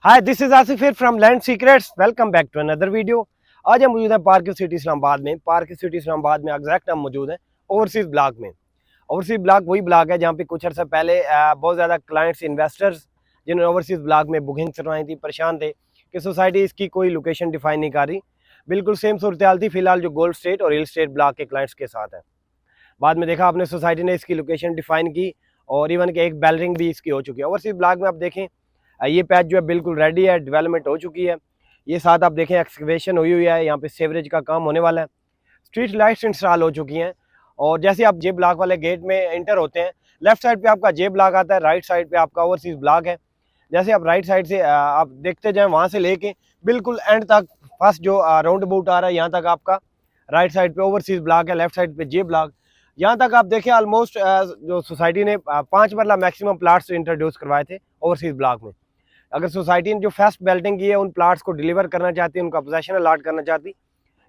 Hi, this is Asif here from Land Secrets. Welcome back to another video. आज हम मौजूद हैं पार्क सिटी इस्लामाबाद में। पार्क सिटी इस्लामाबाद में एग्जैक्ट हम मौजूद हैं ओवरसीज ब्लॉक में। ओवरसीज ब्लॉक वही ब्लॉक है जहाँ पे कुछ अर्सा पहले बहुत ज़्यादा क्लाइंट्स इन्वेस्टर्स जिन्होंने ओवरसीज ब्लॉक में बुकिंग करवाई थी परेशान थे कि सोसाइटी इसकी कोई लोकेशन डिफाइन नहीं कर रही। बिल्कुल सेम सूरत हाल थी फिलहाल जो गोल्ड स्टेट और हिल स्टेट ब्लॉक के क्लाइंट्स के साथ है। बाद में देखा आपने सोसाइटी ने इसकी लोकेशन डिफाइन की और इवन के एक बेलरिंग भी इसकी हो चुकी है। ओवरसीज ब्लॉक में आप देखें ये पैच जो है बिल्कुल रेडी है, डेवलपमेंट हो चुकी है। ये साथ आप देखें एक्सकवेशन हुई हुई है, यहाँ पे सेवरेज का काम होने वाला है। स्ट्रीट लाइट्स इंस्टॉल हो चुकी हैं और जैसे आप जे ब्लॉक वाले गेट में एंटर होते हैं, लेफ्ट साइड पे आपका जे ब्लॉक आता है, राइट साइड पे आपका ओवरसीज ब्लॉक है। जैसे आप राइट साइड से आप देखते जाएं वहाँ से लेके बिल्कुल एंड तक फर्स्ट जो राउंड अबाउट आ रहा है यहाँ तक आपका राइट साइड पे ओवरसीज ब्लॉक है, लेफ्ट साइड पे जे ब्लॉक। यहाँ तक आप देखें ऑलमोस्ट जो सोसाइटी ने 5 मरला मैक्सिमम प्लाट्स इंट्रोड्यूस करवाए थे ओवरसीज ब्लॉक में। अगर सोसाइटी ने जो फर्स्ट बेल्टिंग की है उन प्लाट्स को डिलीवर करना चाहती है, उनका पोजेशन अलॉट करना चाहती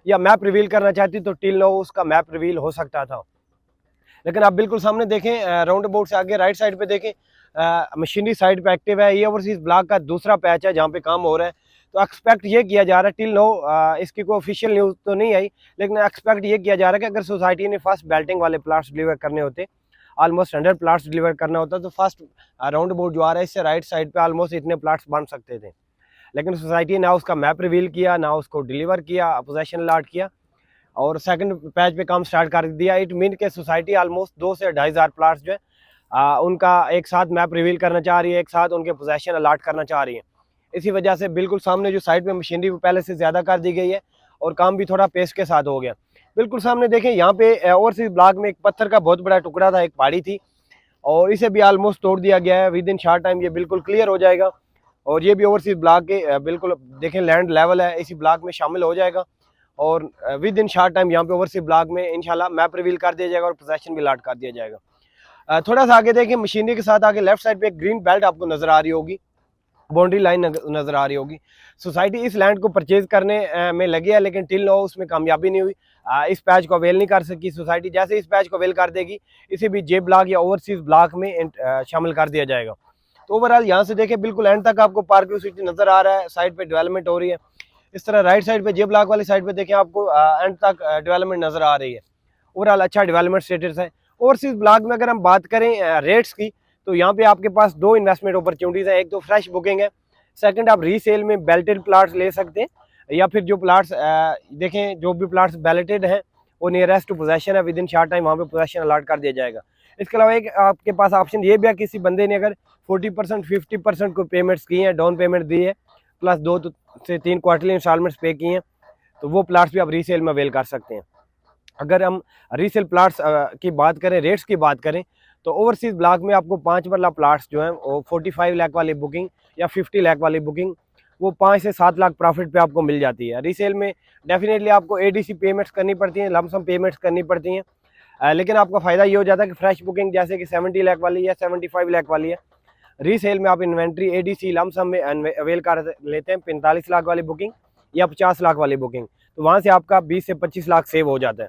या मैप रिवील करना चाहती तो टिल नो उसका मैप रिवील हो सकता था। लेकिन आप बिल्कुल सामने देखें राउंड अबाउट से आगे राइट साइड पे देखें मशीनरी साइड पे एक्टिव है। ये ओवरसीज ब्लॉक का दूसरा पैच है जहाँ पे काम हो रहा है। तो एक्सपेक्ट ये किया जा रहा है टिल नो इसकी कोई ऑफिशियल न्यूज़ तो नहीं आई, लेकिन एक्सपेक्ट ये किया जा रहा है कि अगर सोसाइटी ने फर्स्ट बेल्टिंग वाले प्लाट्स डिलीवर करने होते, ऑलमोस्ट 100 प्लाट्स डिलीवर करना होता तो फर्स्ट राउंड अबाउट जो आ रहा है इससे राइट साइड पे ऑलमोस्ट इतने प्लाट्स बन सकते थे। लेकिन सोसाइटी ना उसका मैप रिवील किया, ना उसको डिलीवर किया, पोजेशन अलॉट किया और सेकंड पैच पे काम स्टार्ट कर दिया। इट मीन के सोसाइटी ऑलमोस्ट 2 से 2,500 प्लाट्स जो है उनका एक साथ मैप रिवील करना चाह रही है, एक साथ उनके पोजेशन अलॉट करना चाह रही है। इसी वजह से बिल्कुल सामने जो साइड पे मशीनरी पहले से ज़्यादा कर दी गई है और काम भी थोड़ा पेस के साथ हो गया। बिल्कुल सामने देखें यहाँ पे ओवरसीज ब्लॉक में एक पत्थर का बहुत बड़ा टुकड़ा था, एक पहाड़ी थी और इसे भी ऑलमोस्ट तोड़ दिया गया है। विद इन शॉर्ट टाइम ये बिल्कुल क्लियर हो जाएगा और ये भी ओवरसीज ब्लॉक के बिल्कुल देखें लैंड लेवल है, इसी ब्लॉक में शामिल हो जाएगा और विद इन शॉर्ट टाइम यहाँ पे ओवरसीज ब्लॉक में इंशाल्लाह मैप रिवील कर दिया जाएगा और पोजेशन भी अलॉट कर दिया जाएगा। थोड़ा सा आगे देखें मशीनरी के साथ आगे लेफ्ट साइड पे एक ग्रीन बेल्ट आपको नजर आ रही होगी, बाउंड्री लाइन नजर आ रही होगी। सोसाइटी इस लैंड को परचेज करने में लगी है लेकिन टिल नो उसमें कामयाबी नहीं हुई। इस पैच को अवेल नहीं कर सकी सोसाइटी। जैसे इस पैच को अवेल कर देगी इसे भी जे ब्लॉक या ओवरसीज ब्लॉक में शामिल कर दिया जाएगा। तो ओवरऑल यहाँ से देखें बिल्कुल एंड तक आपको पार्क सिटी नजर आ रहा है, साइड पे डेवलपमेंट हो रही है। इस तरह राइट साइड पे जे ब्लॉक वाली साइड पे देखें आपको एंड तक डेवलपमेंट नजर आ रही है। ओवरऑल अच्छा डेवलपमेंट स्टेटस है। ओवरसीज ब्लॉक में अगर हम बात करें रेट्स की तो यहाँ पे आपके पास 2 इन्वेस्टमेंट अपॉर्चुनिटीज है। एक तो फ्रेश बुकिंग है, सेकंड आप रीसेल में बेल्टेड प्लाट्स ले सकते हैं या फिर जो प्लाट्स देखें जो भी प्लाट्स बेल्टेड हैं वो नियरेस्ट टू पोजेशन है, विद इन शॉर्ट टाइम वहाँ पे पोजेशन अलॉट कर दिया जाएगा। इसके अलावा एक आपके पास ऑप्शन ये भी है, किसी बंदे ने अगर 40% 50% को पेमेंट्स की हैं, डाउन पेमेंट दी है प्लस 2 से 3 क्वार्टरली इंस्टॉलमेंट्स पे की हैं तो वो प्लाट्स भी आप रीसेल में अवेल कर सकते हैं। अगर हम रीसेल प्लाट्स की बात करें, रेट्स की बात करें तो ओवरसीज ब्लॉक में आपको 5 मरला प्लाट्स जो हैं वो 45 लाख वाली बुकिंग या 50 लाख वाली बुकिंग वो 5 से 7 लाख प्रॉफिट पे आपको मिल जाती है। रीसेल में डेफिनेटली आपको एडीसी पेमेंट्स करनी पड़ती हैं, लमसम पेमेंट्स करनी पड़ती हैं। लेकिन आपका फ़ायदा ये हो जाता है कि फ्रेश बुकिंग जैसे कि 70 लाख वाली या 75 लाख वाली है, रीसेल में आप इन्वेंट्री एडीसी लमसम में अवेल कर लेते हैं 45 लाख वाली बुकिंग या 50 लाख वाली बुकिंग, तो वहाँ से आपका 20 से 25 लाख सेव हो जाता है।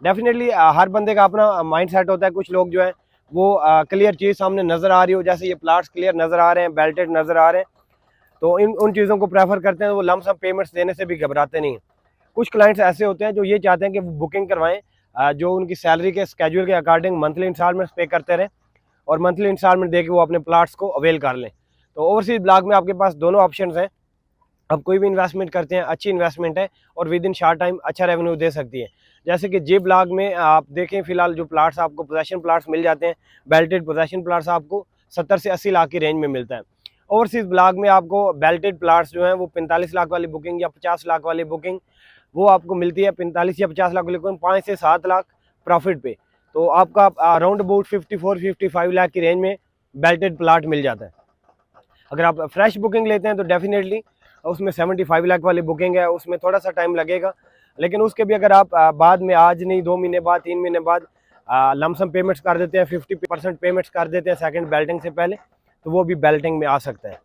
डेफिनेटली हर बंदे का अपना माइंड सेट होता है। कुछ लोग जो है वो क्लियर चीज़ सामने नज़र आ रही हो, जैसे ये प्लाट्स क्लियर नज़र आ रहे हैं, बेल्टेड नज़र आ रहे हैं, तो इन उन चीज़ों को प्रेफर करते हैं। वो लमसम पेमेंट्स देने से भी घबराते नहीं हैं। कुछ क्लाइंट्स ऐसे होते हैं जो ये चाहते हैं कि वो बुकिंग करवाएं जो उनकी सैलरी के स्केड्यूल के अकॉर्डिंग मंथली इंस्टॉलमेंट्स पे करते रहें और मंथली इंस्टॉलमेंट दे के वो अपने प्लाट्स को अवेल कर लें। तो ओवरसीज ब्लॉक में आपके पास दोनों ऑप्शन हैं। आप कोई भी इन्वेस्टमेंट करते हैं, अच्छी इन्वेस्टमेंट है और विद इन शॉर्ट टाइम अच्छा रेवेन्यू दे सकती है। जैसे कि जे ब्लॉक में आप देखें फिलहाल जो प्लाट्स आपको पोजेशन प्लाट्स मिल जाते हैं, बेल्टेड पोजेशन प्लाट्स आपको 70 से 80 लाख की रेंज में मिलता है। ओवरसीज ब्लॉक में आपको बेल्टेड प्लाट्स जो हैं वो 45 लाख वाली बुकिंग या 50 लाख वाली बुकिंग वो आपको मिलती है 45 या 50 लाख वाली बुकिंग 5 से 7 लाख प्रॉफिट पे। तो आपका अराउंड अबाउट 54-55 लाख की रेंज में बेल्टेड प्लाट मिल जाता है। अगर आप फ्रेश बुकिंग लेते हैं तो डेफिनेटली उसमें 75 लाख वाली बुकिंग है, उसमें थोड़ा सा टाइम लगेगा, लेकिन उसके भी अगर आप बाद में आज नहीं 2 महीने बाद 3 महीने बाद लमसम पेमेंट्स कर देते हैं, 50% पेमेंट्स कर देते हैं सेकंड बेल्टिंग से पहले, तो वो भी बेल्टिंग में आ सकता है।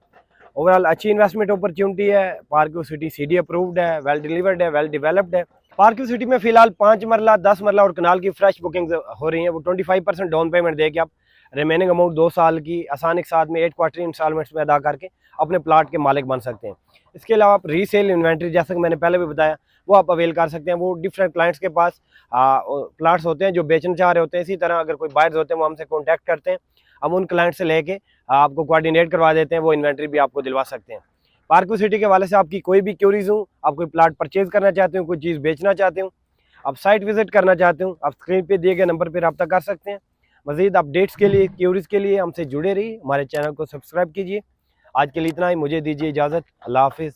ओवरऑल अच्छी इन्वेस्टमेंट अपॉर्चुनिटी है। पार्क सिटी सीडी अप्रूव्ड है, वेल डिलीवर्ड है, वेल डेवलप्ड है। पार्क सिटी में फिलहाल 5 मरला 10 मरला और कनाल की फ्रेश बुकिंग हो रही है। वो 25% डाउन पेमेंट दे के आप रिमेनिंग अमाउंट 2 साल की आसानी के साथ में 8 क्वार्टरली इंस्टॉलमेंट्स में अदा करके अपने प्लाट के मालिक बन सकते हैं। इसके अलावा आप रीसेल इन्वेंट्री, जैसा कि मैंने पहले भी बताया, वो आप अवेल कर सकते हैं। वो डिफरेंट क्लाइंट्स के पास प्लाट्स होते हैं जो बेचना चाह रहे होते हैं। इसी तरह अगर कोई बायर्स होते हैं वो हमसे कॉन्टैक्ट करते हैं, हम उन क्लाइंट से लेके आपको कोऑर्डिनेट करवा देते हैं, वो इन्वेंट्री भी आपको दिलवा सकते हैं। पार्को सिटी के हवाले से आपकी कोई भी क्यूरीज हो, आप कोई प्लाट परचेज करना चाहते हो, कोई चीज़ बेचना चाहते हो, आप साइट विजिट करना चाहते हो, आप स्क्रीन पे दिए गए नंबर पर रब्ता कर सकते हैं। मज़ीद अपडेट्स के लिए, क्यूरीज के लिए हमसे जुड़े रहिए, हमारे चैनल को सब्सक्राइब कीजिए। आज के लिए इतना ही, मुझे दीजिए इजाज़त। अल्लाह हाफिज़।